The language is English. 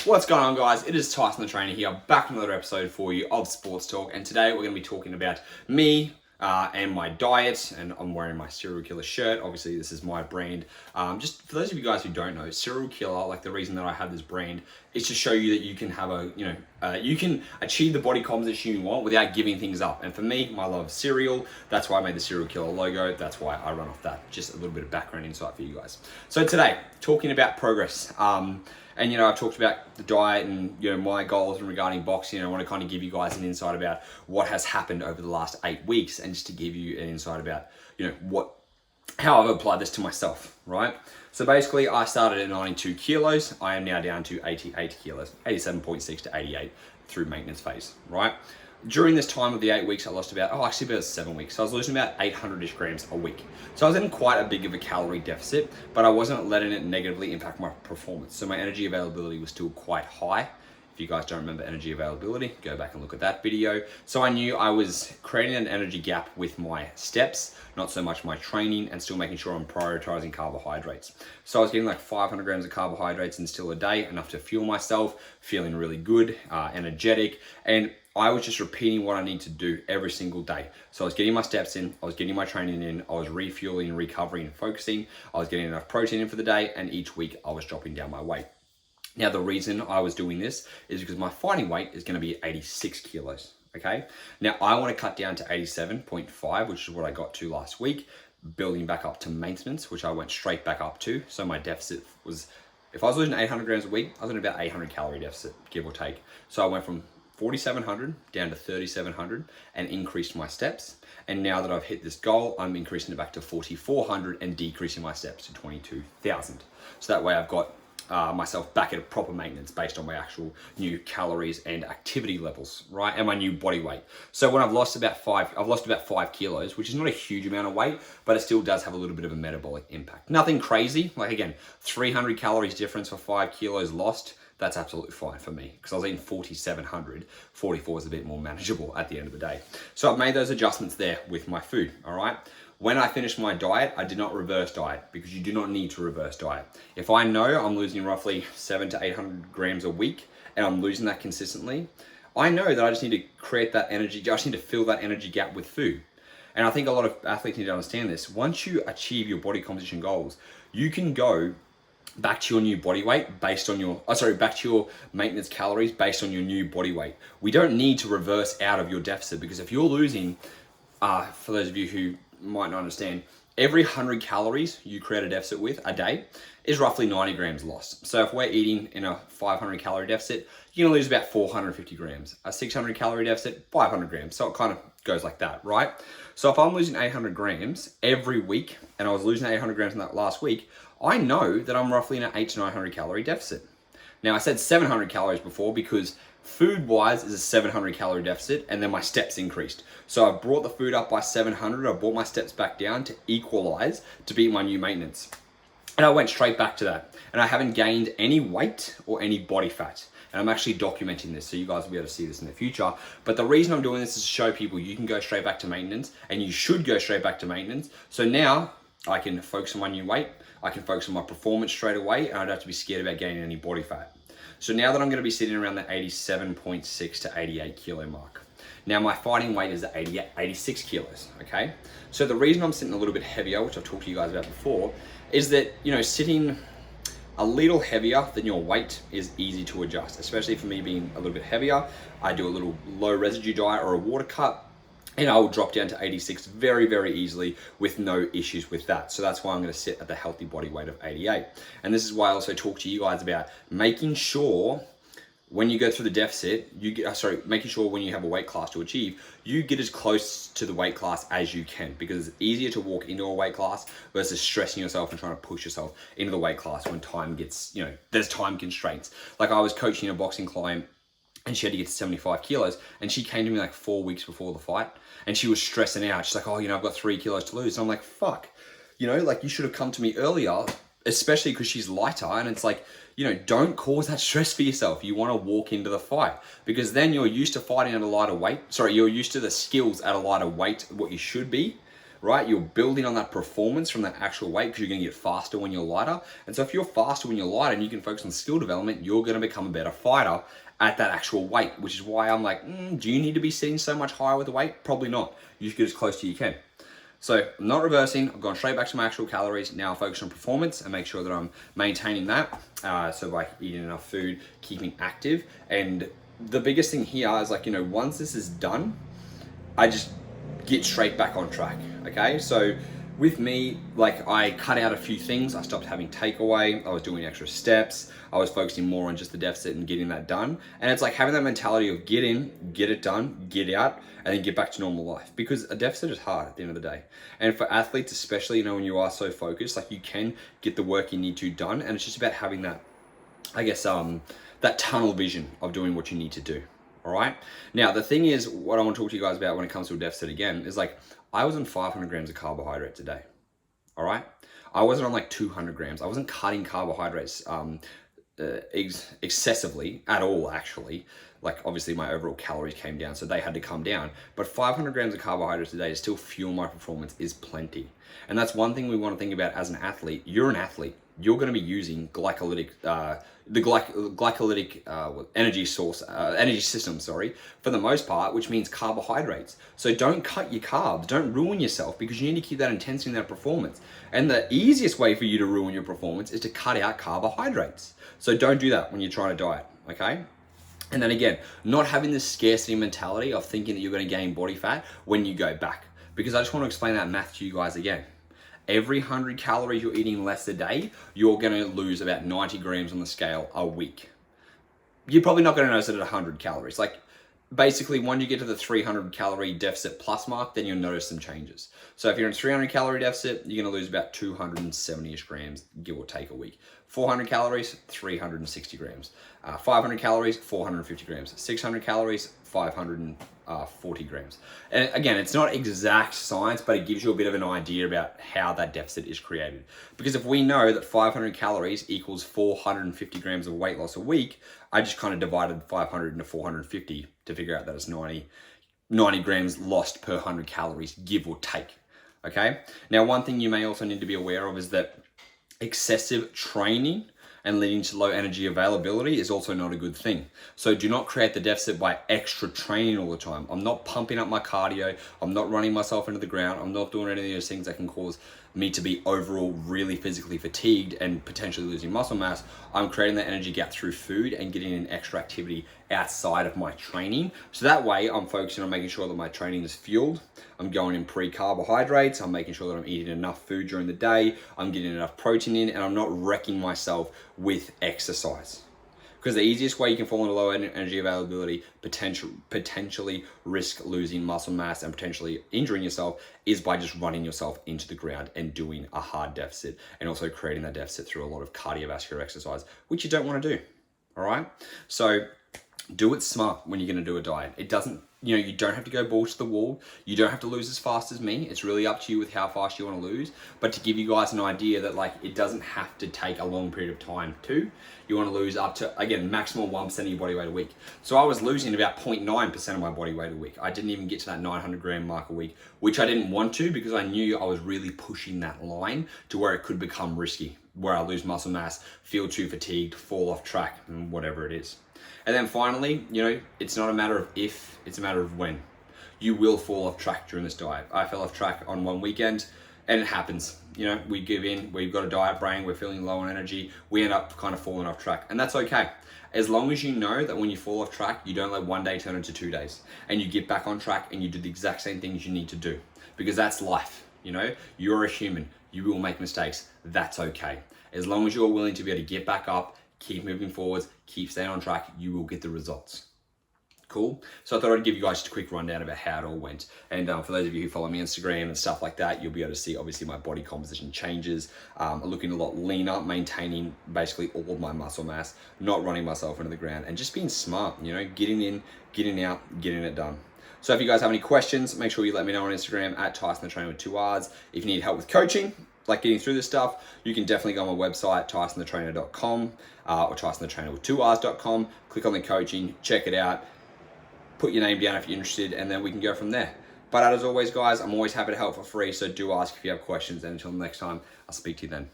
What's going on, guys? It is Tyson the Trainer here, back with another episode for you of Sports Talk, and today we're going to be talking about me and my diet, and I'm wearing my Serial Killer shirt. Obviously, this is my brand. Just for those of you guys who don't know, Serial Killer, like the reason that I have this brand is to show you that you can have you can achieve the body composition you want without giving things up. And for me, my love of cereal, that's why I made the Serial Killer logo. That's why I run off that. Just a little bit of background insight for you guys. So today, talking about progress. And, I've talked about the diet and, my goals regarding boxing. I want to kind of give you guys an insight about what has happened over the last 8 weeks, and just to give you an insight about, how I've applied this to myself, right? So basically, I started at 92 kilos. I am now down to 88 kilos, 87.6 to 88 through maintenance phase, right? During this time of the 8 weeks, I lost about 7 weeks. So I was losing about 800-ish grams a week. So I was in quite a big of a calorie deficit, but I wasn't letting it negatively impact my performance. So my energy availability was still quite high. If you guys don't remember energy availability, go back and look at that video. So I knew I was creating an energy gap with my steps, not so much my training, and still making sure I'm prioritizing carbohydrates. So I was getting like 500 grams of carbohydrates in still a day, enough to fuel myself, feeling really good, energetic, and I was just repeating what I need to do every single day. So I was getting my steps in, I was getting my training in, I was refueling, recovering, and focusing. I was getting enough protein in for the day, and each week I was dropping down my weight. Now, the reason I was doing this is because my fighting weight is gonna be 86 kilos, okay? Now, I wanna cut down to 87.5, which is what I got to last week, building back up to maintenance, which I went straight back up to. So my deficit was, if I was losing 800 grams a week, I was in about 800 calorie deficit, give or take. So I went from 4,700 down to 3,700 and increased my steps. And now that I've hit this goal, I'm increasing it back to 4,400 and decreasing my steps to 22,000. So that way I've got myself back at a proper maintenance based on my actual new calories and activity levels, right? And my new body weight. So when I've lost about 5 kilos, which is not a huge amount of weight, but it still does have a little bit of a metabolic impact. Nothing crazy, like again, 300 calories difference for 5 kilos lost. That's absolutely fine for me, because I was eating 4,700. 44 is a bit more manageable at the end of the day. So I've made those adjustments there with my food, all right? When I finished my diet, I did not reverse diet, because you do not need to reverse diet. If I know I'm losing roughly 700 to 800 grams a week, and I'm losing that consistently, I know that I just need to create that energy, I just need to fill that energy gap with food. And I think a lot of athletes need to understand this. Once you achieve your body composition goals, you can go back to your new body weight based on back to your maintenance calories based on your new body weight. We don't need to reverse out of your deficit, because if you're losing, for those of you who might not understand, every 100 calories you create a deficit with a day is roughly 90 grams lost. So if we're eating in a 500 calorie deficit, you're gonna lose about 450 grams. A 600 calorie deficit, 500 grams. So it kind of goes like that, right? So if I'm losing 800 grams every week, and I was losing 800 grams in that last week, I know that I'm roughly in an 800 to 900 calorie deficit. Now, I said 700 calories before because food-wise is a 700 calorie deficit, and then my steps increased. So I brought the food up by 700, I brought my steps back down to equalize, to be my new maintenance. And I went straight back to that. And I haven't gained any weight or any body fat. And I'm actually documenting this, so you guys will be able to see this in the future. But the reason I'm doing this is to show people you can go straight back to maintenance, and you should go straight back to maintenance. So now I can focus on my new weight, I can focus on my performance straight away, and I don't have to be scared about gaining any body fat. So now that I'm gonna be sitting around the 87.6 to 88 kilo mark. Now my fighting weight is at 86 kilos, okay? So the reason I'm sitting a little bit heavier, which I've talked to you guys about before, is that, sitting a little heavier than your weight is easy to adjust, especially for me being a little bit heavier. I do a little low residue diet or a water cut, and I will drop down to 86 very, very easily with no issues with that. So that's why I'm gonna sit at the healthy body weight of 88. And this is why I also talk to you guys about making sure when you go through the deficit, making sure when you have a weight class to achieve, you get as close to the weight class as you can, because it's easier to walk into a weight class versus stressing yourself and trying to push yourself into the weight class when time gets, there's time constraints. Like I was coaching a boxing client, and she had to get to 75 kilos, and she came to me like 4 weeks before the fight, and she was stressing out. She's like, oh, I've got 3 kilos to lose. And I'm like, fuck, you should have come to me earlier, especially because she's lighter. And it's like, don't cause that stress for yourself. You want to walk into the fight, because then you're used to fighting at a lighter weight. You're used to the skills at a lighter weight, what you should be. right? You're building on that performance from that actual weight because you're going to get faster when you're lighter. And so if you're faster when you're lighter and you can focus on skill development, you're going to become a better fighter at that actual weight, which is why I'm like, do you need to be sitting so much higher with the weight? Probably not. You should get as close to you can. So I'm not reversing, I've gone straight back to my actual calories. Now I focus on performance and make sure that I'm maintaining that. So by eating enough food, keeping active. And the biggest thing here is like, once this is done, I just get straight back on track, okay? So with me, like I cut out a few things. I stopped having takeaway. I was doing extra steps. I was focusing more on just the deficit and getting that done. And it's like having that mentality of get in, get it done, get out, and then get back to normal life. Because a deficit is hard at the end of the day. And for athletes especially, when you are so focused, like you can get the work you need to done. And it's just about having that, I guess, that tunnel vision of doing what you need to do. All right. Now, the thing is, what I want to talk to you guys about when it comes to a deficit again is like, I was on 500 grams of carbohydrate today. All right. I wasn't on like 200 grams. I wasn't cutting carbohydrates excessively at all, actually. Like obviously my overall calories came down, so they had to come down. But 500 grams of carbohydrates a day to still fuel my performance is plenty. And that's one thing we want to think about as an athlete. You're an athlete. You're going to be using glycolytic, energy system, for the most part, which means carbohydrates. So don't cut your carbs. Don't ruin yourself because you need to keep that intensity and that performance. And the easiest way for you to ruin your performance is to cut out carbohydrates. So don't do that when you're trying to diet, okay? And then again, not having this scarcity mentality of thinking that you're going to gain body fat when you go back. Because I just want to explain that math to you guys again. Every 100 calories you're eating less a day, you're going to lose about 90 grams on the scale a week. You're probably not going to notice it at 100 calories. Like basically, when you get to the 300 calorie deficit plus mark, then you'll notice some changes. So if you're in a 300 calorie deficit, you're going to lose about 270-ish grams, give or take a week. 400 calories, 360 grams. 500 calories, 450 grams. 600 calories, 540 grams. And again, it's not exact science, but it gives you a bit of an idea about how that deficit is created. Because if we know that 500 calories equals 450 grams of weight loss a week, I just kind of divided 500 into 450 to figure out that it's 90 grams lost per 100 calories, give or take. Okay. Now, one thing you may also need to be aware of is that excessive training and leading to low energy availability is also not a good thing. So do not create the deficit by extra training all the time. I'm not pumping up my cardio. I'm not running myself into the ground. I'm not doing any of those things that can cause me to be overall really physically fatigued and potentially losing muscle mass. I'm creating that energy gap through food and getting in extra activity outside of my training. So that way I'm focusing on making sure that my training is fueled. I'm going in pre-carbohydrates. I'm making sure that I'm eating enough food during the day. I'm getting enough protein in, and I'm not wrecking myself with exercise. Because the easiest way you can fall into low energy availability, potentially risk losing muscle mass and potentially injuring yourself, is by just running yourself into the ground and doing a hard deficit, and also creating that deficit through a lot of cardiovascular exercise, which you don't want to do. All right. So do it smart when you're going to do a diet. It doesn't, you don't have to go balls to the wall. You don't have to lose as fast as me. It's really up to you with how fast you want to lose. But to give you guys an idea that it doesn't have to take a long period of time too. You want to lose up to, again, maximum 1% of your body weight a week. So I was losing about 0.9% of my body weight a week. I didn't even get to that 900 gram mark a week, which I didn't want to because I knew I was really pushing that line to where it could become risky, where I lose muscle mass, feel too fatigued, fall off track, and whatever it is. And then finally, it's not a matter of if, it's a matter of when. You will fall off track during this diet. I fell off track on one weekend, and it happens. We give in, we've got a diet brain, we're feeling low on energy, we end up kind of falling off track. And that's okay. As long as you know that when you fall off track, you don't let one day turn into 2 days. And you get back on track and you do the exact same things you need to do. Because that's life, You're a human. You will make mistakes. That's okay. As long as you're willing to be able to get back up, keep moving forwards, keep staying on track, you will get the results. Cool. So I thought I'd give you guys just a quick rundown about how it all went. And for those of you who follow me on Instagram and stuff like that, you'll be able to see obviously my body composition changes. I'm looking a lot leaner, maintaining basically all of my muscle mass, not running myself into the ground, and just being smart, getting in, getting out, getting it done. So if you guys have any questions, make sure you let me know on Instagram at tysonthetrainerr with 2 R's. If you need help with coaching, like getting through this stuff, you can definitely go on my website, tysonthetrainerr.com or tysonthetrainerr with 2 R's.com. Click on the coaching, check it out, put your name down if you're interested, and then we can go from there. But as always, guys, I'm always happy to help for free, so do ask if you have questions. And until next time, I'll speak to you then.